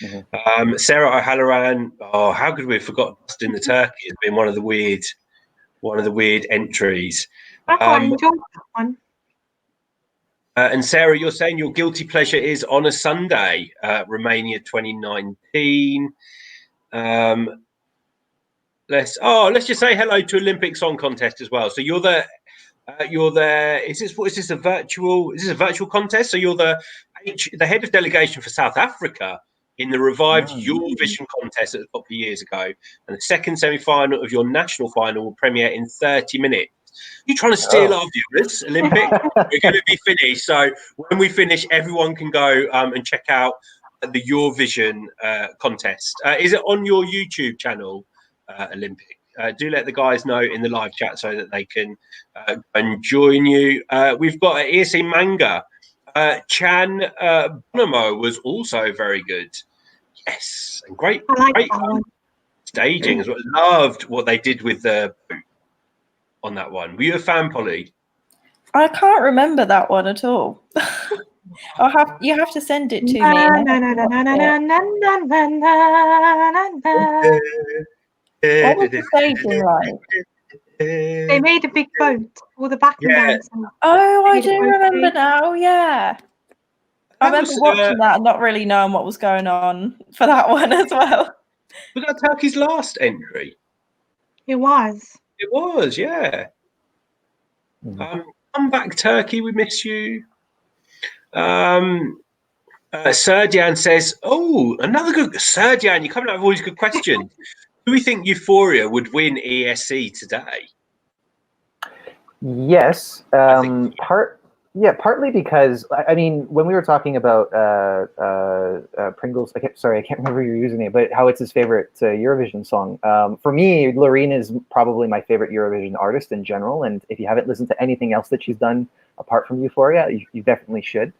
Mm-hmm. Sarah O'Halloran. Oh, how could we have forgotten Dust in the Turkey? It's been one of the weird entries. I quite enjoyed that one. And Sarah, you're saying your guilty pleasure is On a Sunday, Romania 2019. let's just say hello to Olympic Song Contest as well. So you're the is this a virtual contest? So you're the head of delegation for South Africa in the revived Eurovision contest at the top of years ago, and the second semi-final of your national final will premiere in 30 minutes. You're trying to steal our viewers, Olympic. We're going to be finished. So when we finish, everyone can go and check out the Eurovision contest. Is it on your YouTube channel, Olympic? Do let the guys know in the live chat so that they can go and join you. We've got ESC Manga. Chan Bonomo was also very good. Yes, and great staging as well. Loved what they did with the boot on that one. Were you a fan, Polly? I can't remember that one at all. You have to send it to me. What was the staging like? They made a big boat, all the backing dancers. Oh, I do remember now. Yeah, I remember watching that and not really knowing what was going on for that one as well. Was that Turkey's last entry? It was. It was, yeah. Come back, Turkey. We miss you. Serdian says, "Oh, another good Serdian. You're coming out with all these good questions. Do we think Euphoria would win ESC today?" Yes, partly because I mean, when we were talking about Pringles, I can't remember your username, but how it's his favorite Eurovision song. For me, Loreen is probably my favorite Eurovision artist in general, and if you haven't listened to anything else that she's done apart from Euphoria, you definitely should.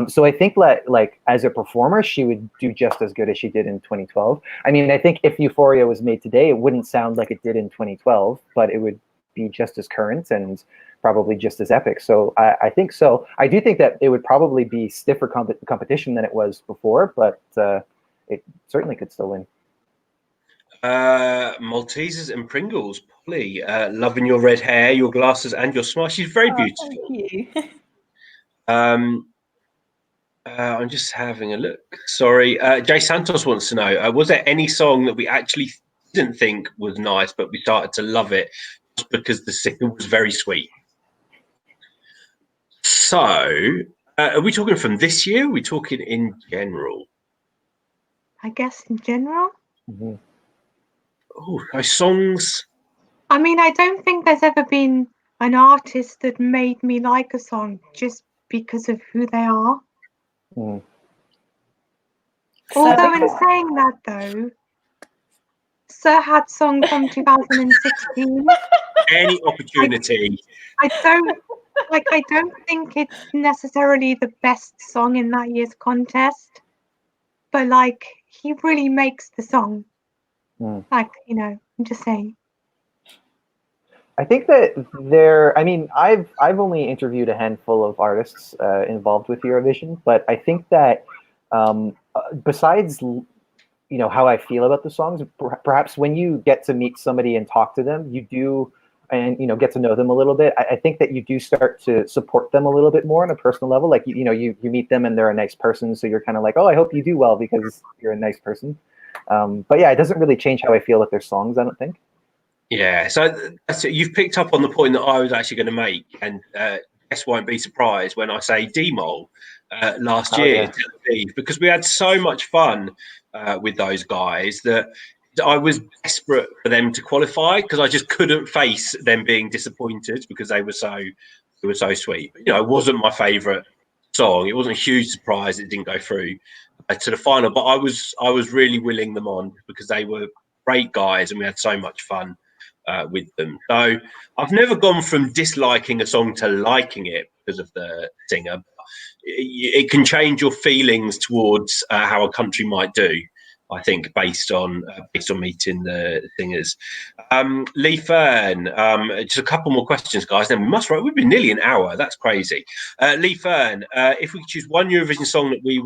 So I think that, like, as a performer, she would do just as good as she did in 2012. I mean, I think if Euphoria was made today, it wouldn't sound like it did in 2012, but it would be just as current and probably just as epic. So I think so. I do think that it would probably be stiffer competition than it was before, but it certainly could still win. Maltesers and Pringles. Polly, loving your red hair, your glasses, and your smile. She's very beautiful. Thank you. I'm just having a look. Sorry. Jay Santos wants to know, was there any song that we actually didn't think was nice, but we started to love it just because the singer was very sweet? So, are we talking from this year? Or are we talking in general? I guess in general. Mm-hmm. Oh, those songs. I mean, I don't think there's ever been an artist that made me like a song just because of who they are. Mm. Although in saying that, though, Serhat's song from 2016. Any opportunity. I don't think it's necessarily the best song in that year's contest, but like he really makes the song. Like, you know, I'm just saying. I think that I mean, I've only interviewed a handful of artists involved with Eurovision, but I think that besides, you know, how I feel about the songs, perhaps when you get to meet somebody and talk to them, you do, and, you know, get to know them a little bit, I think that you do start to support them a little bit more on a personal level. Like, you know, you meet them and they're a nice person, so you're kind of like, oh, I hope you do well because you're a nice person. But yeah, it doesn't really change how I feel with their songs, I don't think. Yeah, so you've picked up on the point that I was actually going to make, and Jess won't be surprised when I say D-Mol last year, yeah. Because we had so much fun with those guys that I was desperate for them to qualify because I just couldn't face them being disappointed because they were so sweet. But, you know, it wasn't my favourite song. It wasn't a huge surprise it didn't go through to the final, but I was really willing them on because they were great guys and we had so much fun with them. So I've never gone from disliking a song to liking it because of the singer. It can change your feelings towards how a country might do, I think, based on meeting the singers. Lee Fern, just a couple more questions, guys. Then we've been nearly an hour. That's crazy. Lee Fern, if we could choose one Eurovision song that we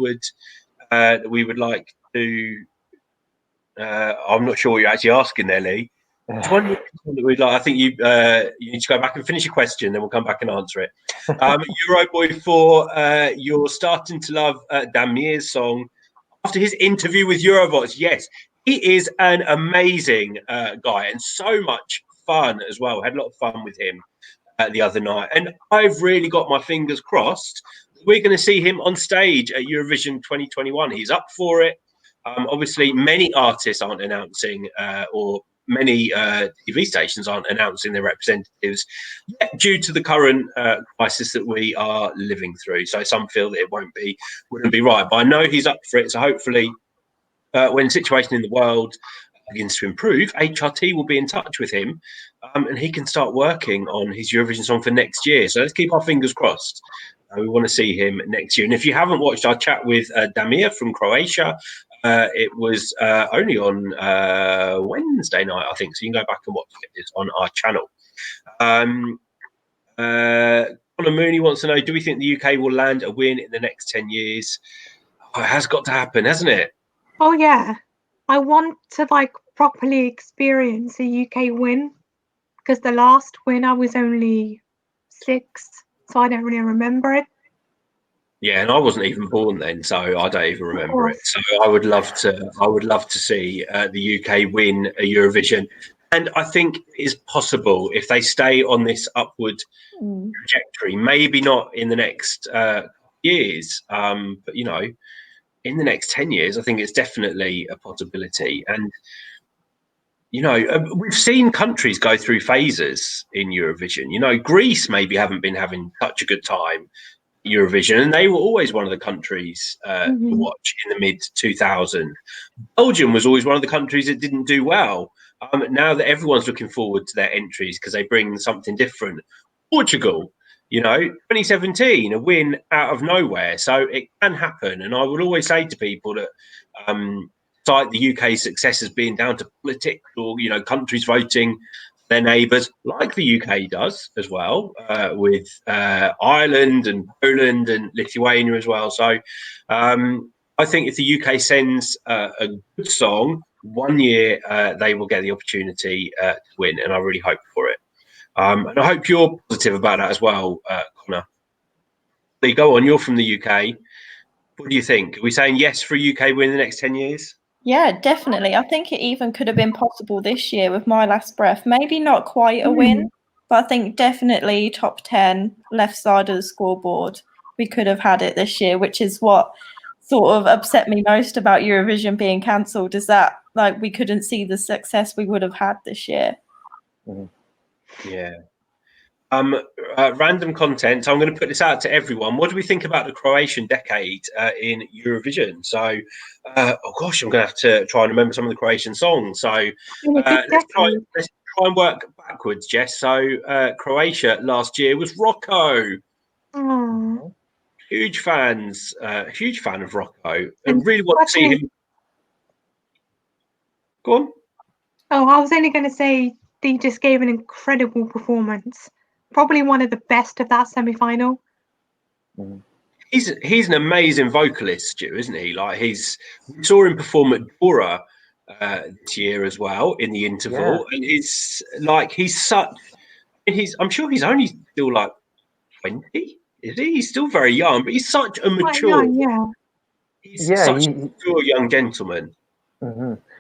would like to, I'm not sure what you're actually asking there, Lee. Which one that we'd like? I think you need to go back and finish your question, then we'll come back and answer it. Euroboy 4, you're starting to love Damir's song after his interview with Eurovoxx. Yes, He is an amazing guy and so much fun as well. Had a lot of fun with him the other night, and I've really got my fingers crossed. We're going to see him on stage at Eurovision 2021. He's up for it. Obviously, many artists aren't announcing, or many TV stations aren't announcing their representatives yet due to the current crisis that we are living through. So some feel that it wouldn't be right. But I know he's up for it. So hopefully, when the situation in the world begins to improve, HRT will be in touch with him, and he can start working on his Eurovision song for next year. So let's keep our fingers crossed. We want to see him next year. And if you haven't watched our chat with Damir from Croatia, it was only on Wednesday night, I think. So you can go back and watch it. It's on our channel. Connor Mooney wants to know, do we think the UK will land a win in the next 10 years? Oh, it has got to happen, hasn't it? Oh yeah, I want to like properly experience a UK win, because the last win I was only 6, so I don't really remember it. Yeah, and I wasn't even born then, so I don't even remember it. So I would love to see the UK win a Eurovision, and I think it is possible if they stay on this upward trajectory. Maybe not in the next years, but you know, in the next 10 years, I think it's definitely a possibility. And you know, we've seen countries go through phases in Eurovision. You know, Greece maybe haven't been having such a good time Eurovision, and they were always one of the countries to watch in the mid 2000s. Belgium was always one of the countries that didn't do well. Now that everyone's looking forward to their entries because they bring something different. Portugal, you know, 2017, a win out of nowhere. So it can happen. And I would always say to people that cite the UK's success as being down to politics or, you know, countries voting their neighbours, like the UK does as well, with Ireland and Poland and Lithuania as well. So I think if the UK sends a good song, 1 year they will get the opportunity to win, and I really hope for it. And I hope you're positive about that as well, Connor. So you go on, you're from the UK. What do you think? Are we saying yes for a UK win in the next 10 years? Yeah, definitely. I think it even could have been possible this year with My Last Breath. Maybe not quite a win, but I think definitely top 10, left side of the scoreboard. We could have had it this year, which is what sort of upset me most about Eurovision being cancelled, is that like we couldn't see the success we would have had this year. Yeah. Random content. So I'm going to put this out to everyone. What do we think about the Croatian decade in Eurovision? So, oh gosh, I'm going to have to try and remember some of the Croatian songs. So let's try and work backwards, Jess. So Croatia last year was Rocco. Huge fan of Rocco. And really want to see him. Go on. Oh, I was only going to say he just gave an incredible performance. Probably one of the best of that semi-final. He's an amazing vocalist, Stu, isn't he? Like we saw him perform at Dora this year as well in the interval, and I'm sure he's only still like 20, is he? He's still very young, but he's such a mature. He's such a mature young gentleman.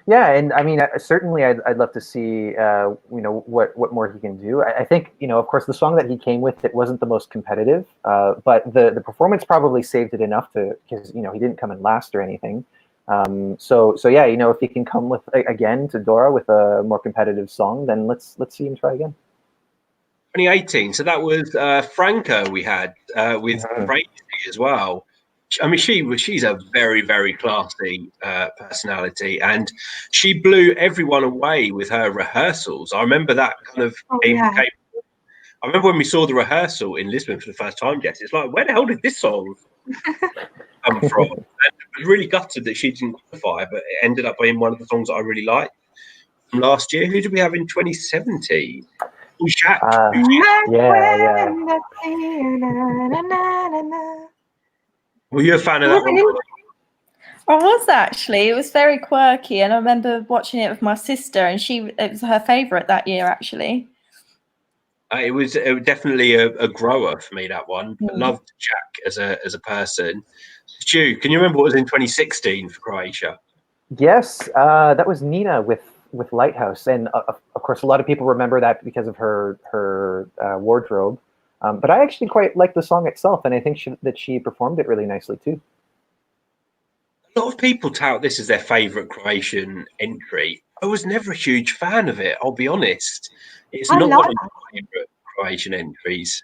Yeah, and I mean, certainly, I'd love to see, you know, what more he can do. I think, you know, of course, the song that he came with, it wasn't the most competitive, but the performance probably saved it enough because you know he didn't come in last or anything. So yeah, you know, if he can come with again to Dora with a more competitive song, then let's see him try again. 2018. So that was Franca we had with Crazy as well. I mean, she's a very, very classy personality, and she blew everyone away with her rehearsals. I remember that kind of I remember when we saw the rehearsal in Lisbon for the first time, Jess. It's like, where the hell did this song come from? And I was really gutted that she didn't qualify, but it ended up being one of the songs that I really liked from last year. Who did we have in 2017? Jack. Were you a fan of that one? I was actually. It was very quirky, and I remember watching it with my sister, and it was her favourite that year, actually. It was definitely a grower for me, that one. I loved Jack as a person. Stu, can you remember what was in 2016 for Croatia? Yes, that was Nina with Lighthouse, and of course, a lot of people remember that because of her wardrobe. But I actually quite like the song itself, and I think that she performed it really nicely too. A lot of people tout this as their favourite Croatian entry. I was never a huge fan of it, I'll be honest. It's I not love one of my favourite Croatian entries.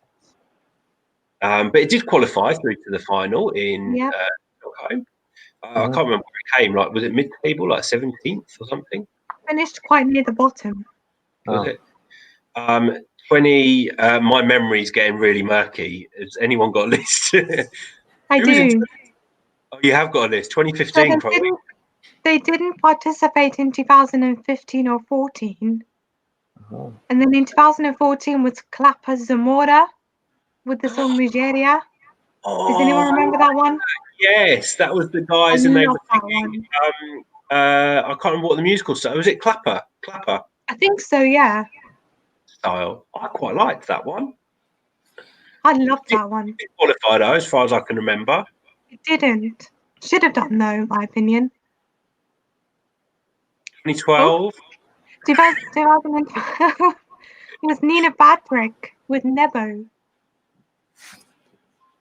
But it did qualify through to the final in Yeah. Stockholm. I can't remember where it came. Like, was it mid-table, like 17th or something? Finished quite near the bottom. Was it? 20. My memory's getting really murky. Has anyone got a list? I Who was in? do. Oh, you have got a list. So 2015, probably. they didn't participate in 2015 or 14. Oh. And then in 2014 was Klapa Zamora with the song Nigeria. Does anyone remember that one? Yes, that was the I guys, and they love were that singing. one. I can't remember what the musical style was. It Clapper I think so, yeah. style. I quite liked that one. I loved that one. It qualified though, as far as I can remember. It didn't. Should have done though, in my opinion. 2012. 2012 was Nina Patrick with Nebo.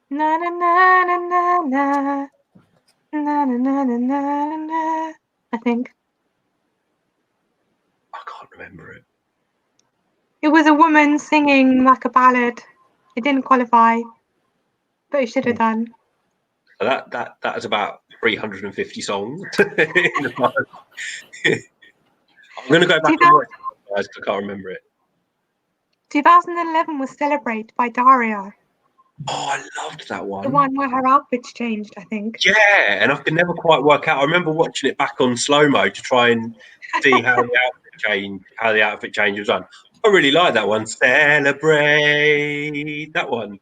Na na na na na na na na na na na na. I think I can't remember it. it was a woman singing like a ballad. It didn't qualify, but it should have done. So that is about 350 songs. I'm going to go back and watch it, guys, 'cause I can't remember it. 2011 was Celebrate by Daria. Oh, I loved that one. The one where her outfits changed, I think. Yeah, and I could never quite work out. I remember watching it back on slow mo to try and see how the outfit change was done. I really like that one. Celebrate that one.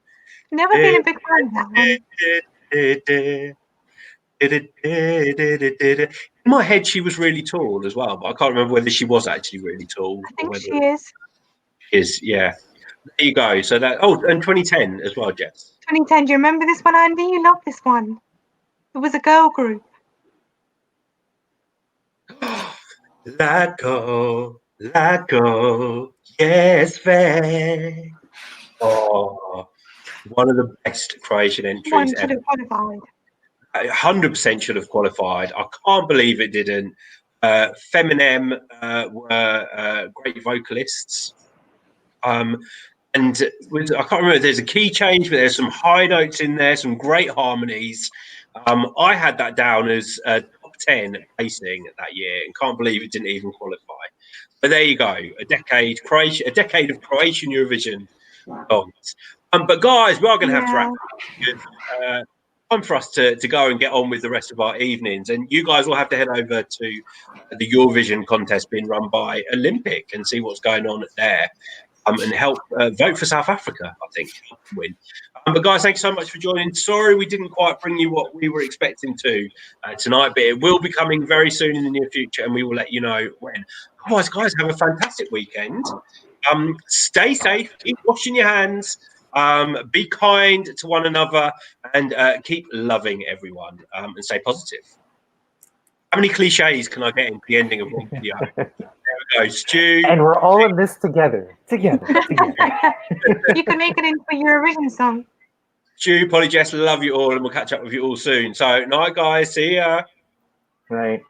Never been a big fan of that one. In my head, she was really tall as well, but I can't remember whether she was actually really tall. I think whether she is. is. Yeah. There you go. So that. Oh, and 2010 as well, Jess. 2010. Do you remember this one, Andy? You love this one. It was a girl group. Let go, yes, fair. Oh, one of the best Croatian entries One should ever. have qualified. 100% should have qualified. I can't believe it didn't. Feminem were great vocalists. And I can't remember if there's a key change, but there's some high notes in there, some great harmonies. I had that down as top 10 placing that year, and can't believe it didn't even qualify. But there you go, a decade of Croatian Eurovision songs. But guys, we are going to have to wrap up because time for us to go and get on with the rest of our evenings. And you guys will have to head over to the Eurovision contest being run by Olympic and see what's going on there. And help vote for South Africa, I think, win. But guys, thanks so much for joining. Sorry we didn't quite bring you what we were expecting to tonight, but it will be coming very soon in the near future, and we will let you know when. Otherwise, guys, have a fantastic weekend. Stay safe, keep washing your hands, be kind to one another, and keep loving everyone, and stay positive. How many cliches can I get into the ending of one video? There we go, Stu. And we're all in this together. You can make it into a Eurovision song. Stu, Polly, Jess, love you all, and we'll catch up with you all soon. So, night, guys. See ya. Right.